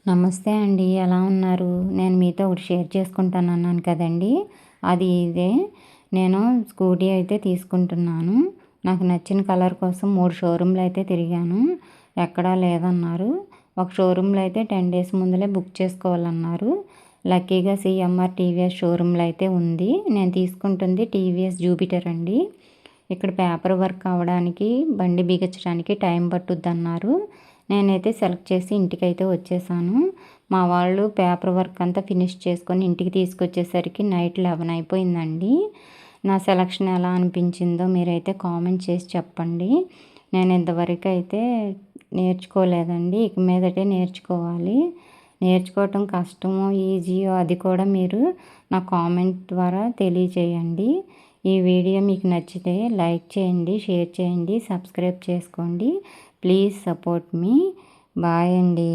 నమస్తే అండి. ఎలా ఉన్నారు? నేను మీతో ఒకటి షేర్ చేసుకుంటానన్నాను కదండీ! అది ఇదే. నేను స్కూటీ అయితే తీసుకుంటున్నాను. నాకు నచ్చిన కలర్ కోసం 3 షోరూమ్‌లు అయితే తిరిగాను. ఎక్కడా లేదన్నారు. ఒక షోరూమ్‌లో అయితే 10 డేస్ ముందులే బుక్ చేసుకోవాలన్నారు. లక్కీగా సీఎంఆర్ టీవీఎస్ షోరూమ్‌లో అయితే ఉంది. నేను తీసుకుంటుంది టీవీఎస్ జూపిటర్ అండి. ఇక్కడ పేపర్ వర్క్ అవ్వడానికి, బండి బిగించడానికి టైం పట్టుద్దన్నారు. నేనైతే సెలెక్ట్ చేసి ఇంటికైతే వచ్చేసాను. మా వాళ్ళు పేపర్ వర్క్ అంతా ఫినిష్ చేసుకొని ఇంటికి తీసుకొచ్చేసరికి నైట్ 11 అయిపోయిందండి. నా సెలక్షన్ ఎలా అనిపించిందో మీరైతే కామెంట్ చేసి చెప్పండి. నేను ఇంతవరకు అయితే నేర్చుకోలేదండి. ఇక మీదటే నేర్చుకోవాలి. నేర్చుకోవటం కష్టమో ఈజీయో అది కూడా మీరు నా కామెంట్ ద్వారా తెలియచేయండి. ఈ వీడియో మీకు నచ్చితే లైక్ చేయండి, షేర్ చేయండి, సబ్స్క్రైబ్ చేసుకోండి. Please support me. బాయ్ అండి.